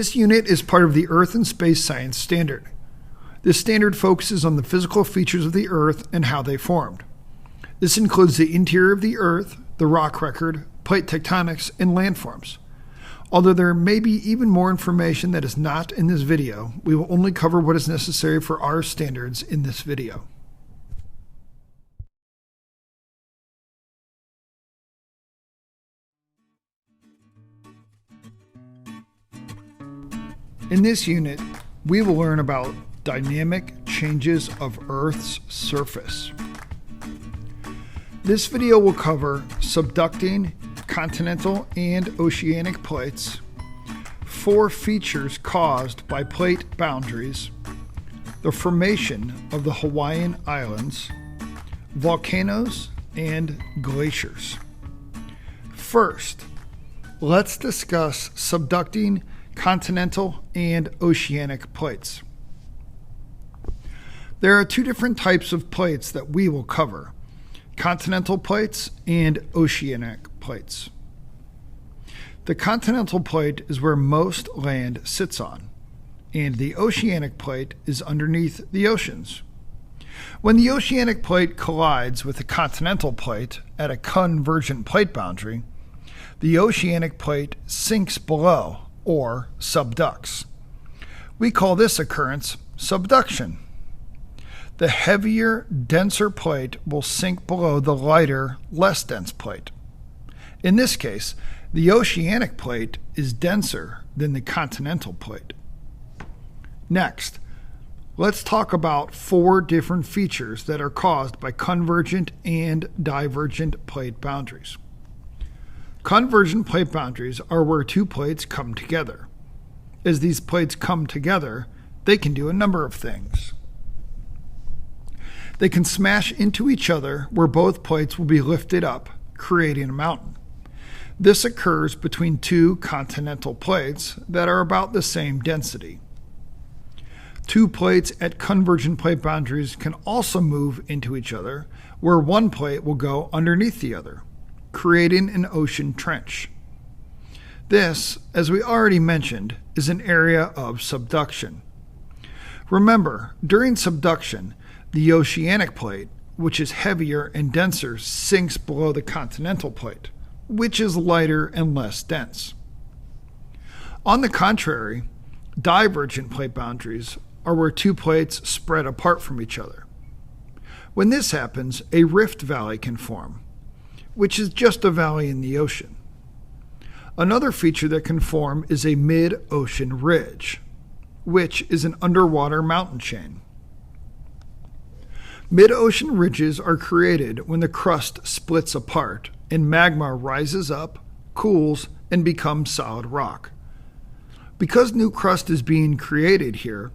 This unit is part of the Earth and Space Science Standard. This standard focuses on the physical features of the Earth and how they formed. This includes the interior of the Earth, the rock record, plate tectonics, and landforms. Although there may be even more information that is not in this video, we will only cover what is necessary for our standards in this video. In this unit, we will learn about dynamic changes of Earth's surface. This video will cover subducting continental and oceanic plates, 4 features caused by plate boundaries, the formation of the Hawaiian Islands, volcanoes, and glaciers. First, let's discuss subducting continental and oceanic plates. There are 2 different types of plates that we will cover: continental plates and oceanic plates. The continental plate is where most land sits on, and the oceanic plate is underneath the oceans. When the oceanic plate collides with the continental plate at a convergent plate boundary, the oceanic plate sinks below, or subducts. We call this occurrence subduction. The heavier, denser plate will sink below the lighter, less dense plate. In this case, the oceanic plate is denser than the continental plate. Next, let's talk about 4 different features that are caused by convergent and divergent plate boundaries. Convergent plate boundaries are where 2 plates come together. As these plates come together, they can do a number of things. They can smash into each other where both plates will be lifted up, creating a mountain. This occurs between 2 continental plates that are about the same density. 2 plates at convergent plate boundaries can also move into each other where one plate will go underneath the other, creating an ocean trench. This, as we already mentioned, is an area of subduction. Remember, during subduction, the oceanic plate, which is heavier and denser, sinks below the continental plate, which is lighter and less dense. On the contrary, divergent plate boundaries are where 2 plates spread apart from each other. When this happens, a rift valley can form, which is just a valley in the ocean. Another feature that can form is a mid-ocean ridge, which is an underwater mountain chain. Mid-ocean ridges are created when the crust splits apart and magma rises up, cools, and becomes solid rock. Because new crust is being created here,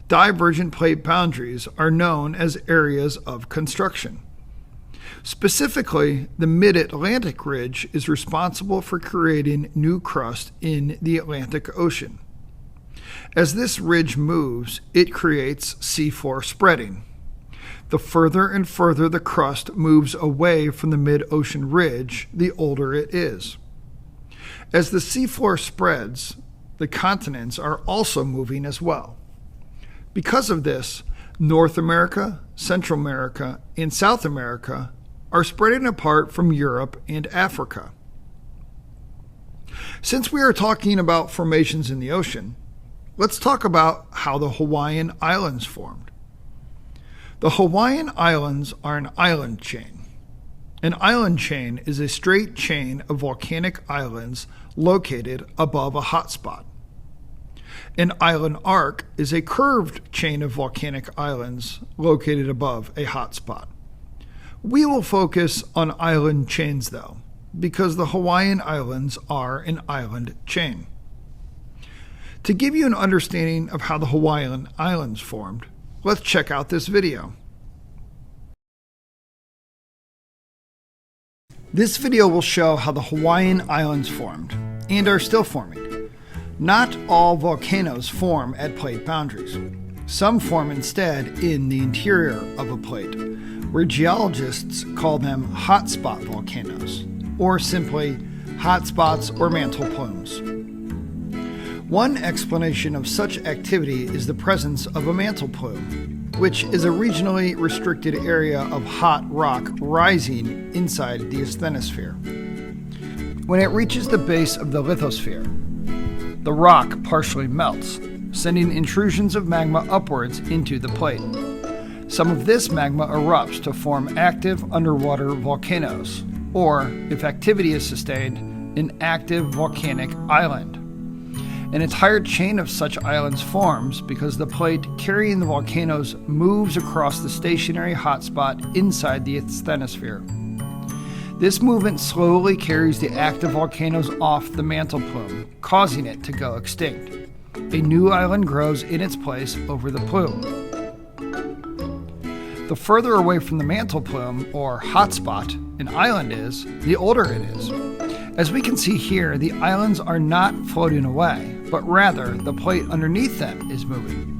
divergent plate boundaries are known as areas of construction. Specifically, the Mid-Atlantic Ridge is responsible for creating new crust in the Atlantic Ocean. As this ridge moves, it creates seafloor spreading. The further and further the crust moves away from the mid-ocean ridge, the older it is. As the seafloor spreads, the continents are also moving as well. Because of this, North America, Central America, and South America are spreading apart from Europe and Africa. Since we are talking about formations in the ocean, let's talk about how the Hawaiian Islands formed. The Hawaiian Islands are an island chain. An island chain is a straight chain of volcanic islands located above a hotspot. An island arc is a curved chain of volcanic islands located above a hotspot. We will focus on island chains though, because the Hawaiian Islands are an island chain. To give you an understanding of how the Hawaiian Islands formed, let's check out this video. This video will show how the Hawaiian Islands formed, and are still forming. Not all volcanoes form at plate boundaries. Some form instead in the interior of a plate, where geologists call them hotspot volcanoes, or simply hotspots or mantle plumes. One explanation of such activity is the presence of a mantle plume, which is a regionally restricted area of hot rock rising inside the asthenosphere. When it reaches the base of the lithosphere, the rock partially melts, sending intrusions of magma upwards into the plate. Some of this magma erupts to form active underwater volcanoes, or, if activity is sustained, an active volcanic island. An entire chain of such islands forms because the plate carrying the volcanoes moves across the stationary hotspot inside the asthenosphere. This movement slowly carries the active volcanoes off the mantle plume, causing it to go extinct. A new island grows in its place over the plume. The further away from the mantle plume, or hotspot, an island is, the older it is. As we can see here, the islands are not floating away, but rather the plate underneath them is moving.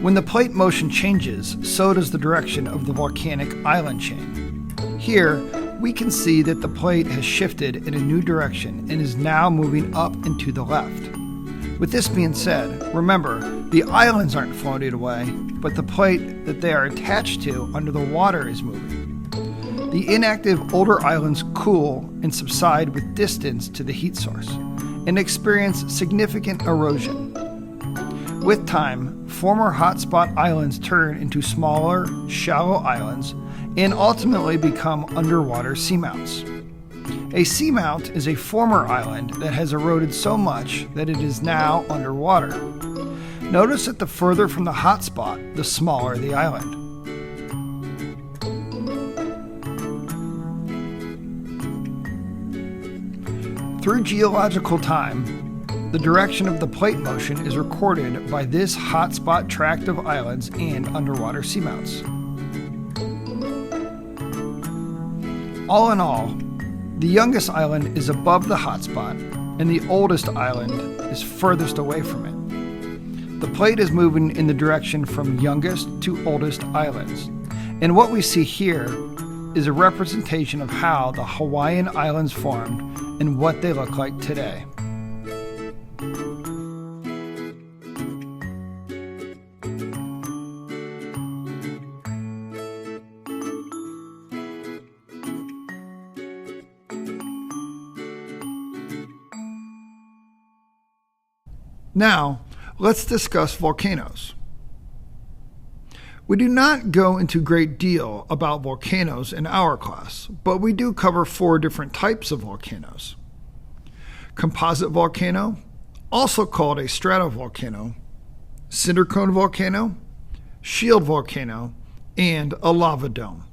When the plate motion changes, so does the direction of the volcanic island chain. Here, we can see that the plate has shifted in a new direction and is now moving up and to the left. With this being said, remember, the islands aren't floating away, but the plate that they are attached to under the water is moving. The inactive older islands cool and subside with distance to the heat source and experience significant erosion. With time, former hotspot islands turn into smaller, shallow islands and ultimately become underwater seamounts. A seamount is a former island that has eroded so much that it is now underwater. Notice that the further from the hotspot, the smaller the island. Through geological time, the direction of the plate motion is recorded by this hotspot tract of islands and underwater seamounts. All in all, the youngest island is above the hotspot, and the oldest island is furthest away from it. The plate is moving in the direction from youngest to oldest islands, and what we see here is a representation of how the Hawaiian Islands formed and what they look like today. Now, let's discuss volcanoes. We do not go into great deal about volcanoes in our class, but we do cover 4 different types of volcanoes. Composite volcano, also called a stratovolcano, cinder cone volcano, shield volcano, and a lava dome.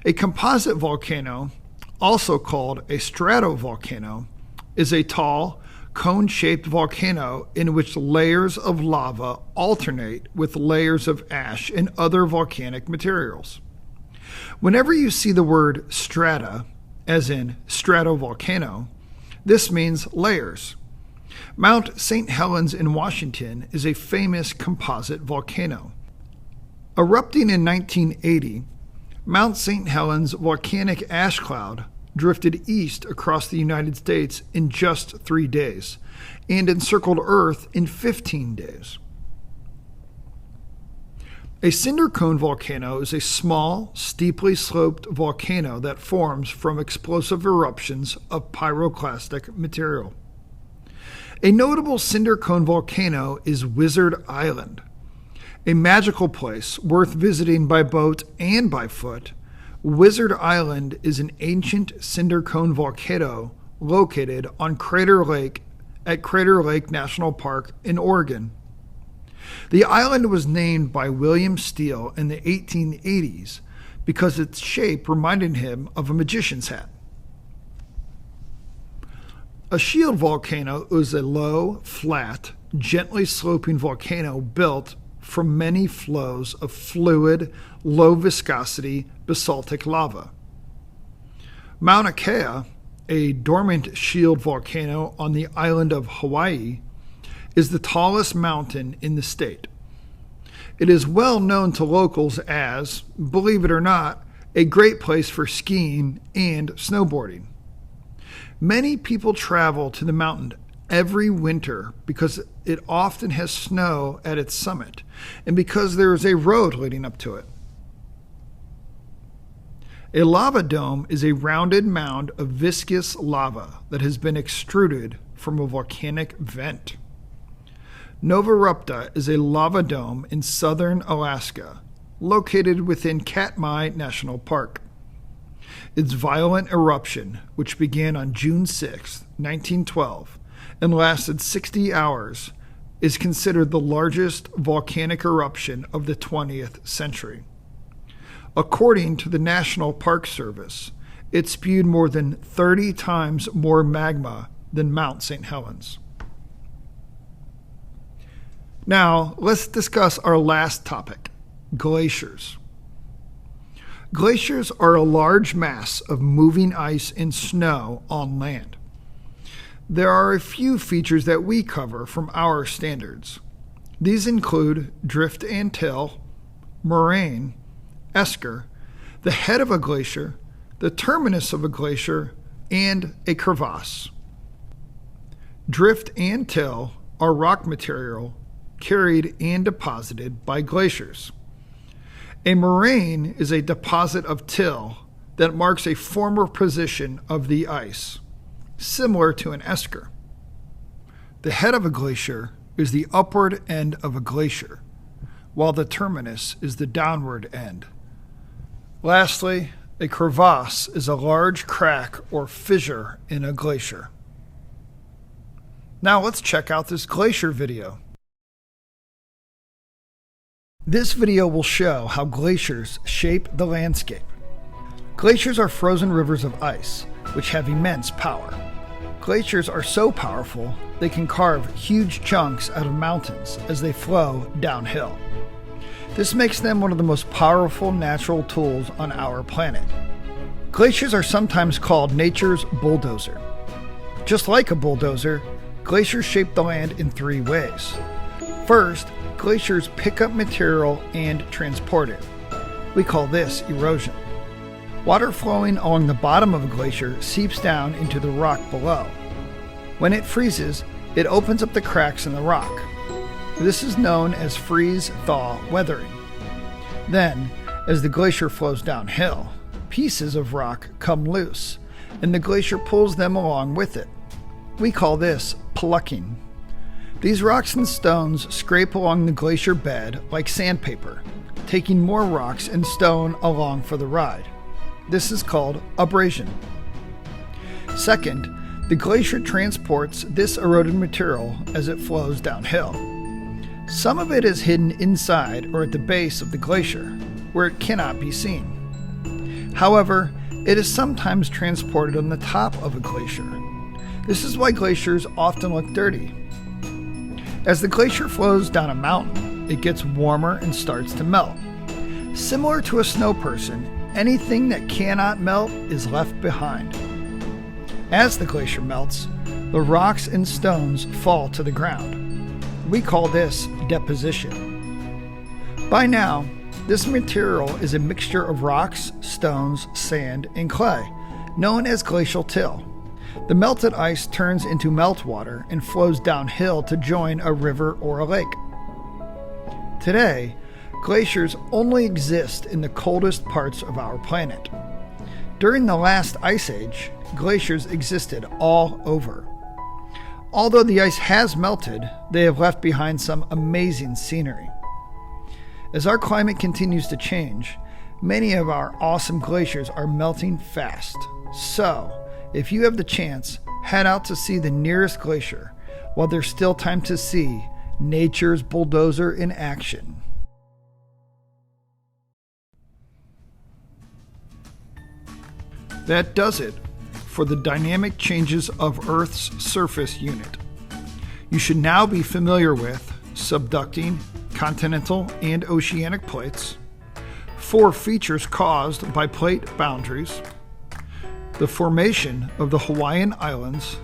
A composite volcano, also called a stratovolcano, is a tall, cone-shaped volcano in which layers of lava alternate with layers of ash and other volcanic materials. Whenever you see the word strata, as in stratovolcano, this means layers. Mount St. Helens in Washington is a famous composite volcano. Erupting in 1980, Mount St. Helens volcanic ash cloud drifted east across the United States in just 3 days and encircled Earth in 15 days. A cinder cone volcano is a small, steeply sloped volcano that forms from explosive eruptions of pyroclastic material. A notable cinder cone volcano is Wizard Island, a magical place worth visiting by boat and by foot. Wizard Island is an ancient cinder cone volcano located on Crater Lake at Crater Lake National Park in Oregon. The island was named by William Steele in the 1880s because its shape reminded him of a magician's hat. A shield volcano is a low, flat, gently sloping volcano built from many flows of fluid, low viscosity basaltic lava. Mauna Kea, a dormant shield volcano on the island of Hawaii, is the tallest mountain in the state. It is well known to locals as, believe it or not, a great place for skiing and snowboarding. Many people travel to the mountain every winter because it often has snow at its summit and because there is a road leading up to it. A lava dome is a rounded mound of viscous lava that has been extruded from a volcanic vent. Nova Rupta is a lava dome in southern Alaska, located within Katmai National Park. Its violent eruption, which began on June 6, 1912, and lasted 60 hours, is considered the largest volcanic eruption of the 20th century. According to the National Park Service, it spewed more than 30 times more magma than Mount St. Helens. Now, let's discuss our last topic, glaciers. Glaciers are a large mass of moving ice and snow on land. There are a few features that we cover from our standards. These include drift and till, moraine, esker, the head of a glacier, the terminus of a glacier, and a crevasse. Drift and till are rock material carried and deposited by glaciers. A moraine is a deposit of till that marks a former position of the ice, similar to an esker. The head of a glacier is the upward end of a glacier, while the terminus is the downward end. Lastly, a crevasse is a large crack or fissure in a glacier. Now let's check out this glacier video. This video will show how glaciers shape the landscape. Glaciers are frozen rivers of ice, which have immense power. Glaciers are so powerful, they can carve huge chunks out of mountains as they flow downhill. This makes them one of the most powerful natural tools on our planet. Glaciers are sometimes called nature's bulldozer. Just like a bulldozer, glaciers shape the land in three ways. First, glaciers pick up material and transport it. We call this erosion. Water flowing along the bottom of a glacier seeps down into the rock below. When it freezes, it opens up the cracks in the rock. This is known as freeze-thaw weathering. Then, as the glacier flows downhill, pieces of rock come loose, and the glacier pulls them along with it. We call this plucking. These rocks and stones scrape along the glacier bed like sandpaper, taking more rocks and stone along for the ride. This is called abrasion. Second, the glacier transports this eroded material as it flows downhill. Some of it is hidden inside or at the base of the glacier, where it cannot be seen. However, it is sometimes transported on the top of a glacier. This is why glaciers often look dirty. As the glacier flows down a mountain, it gets warmer and starts to melt. Similar to a snow person, anything that cannot melt is left behind. As the glacier melts, the rocks and stones fall to the ground. We call this deposition. By now, this material is a mixture of rocks, stones, sand, and clay, known as glacial till. The melted ice turns into meltwater and flows downhill to join a river or a lake. Today, glaciers only exist in the coldest parts of our planet. During the last ice age, glaciers existed all over. Although the ice has melted, they have left behind some amazing scenery. As our climate continues to change, many of our awesome glaciers are melting fast. So, if you have the chance, head out to see the nearest glacier while there's still time to see nature's bulldozer in action. That does it for the dynamic changes of Earth's surface unit. You should now be familiar with subducting, continental, and oceanic plates, 4 features caused by plate boundaries, the formation of the Hawaiian Islands,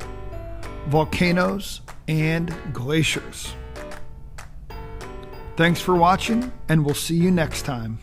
volcanoes, and glaciers. Thanks for watching, and we'll see you next time.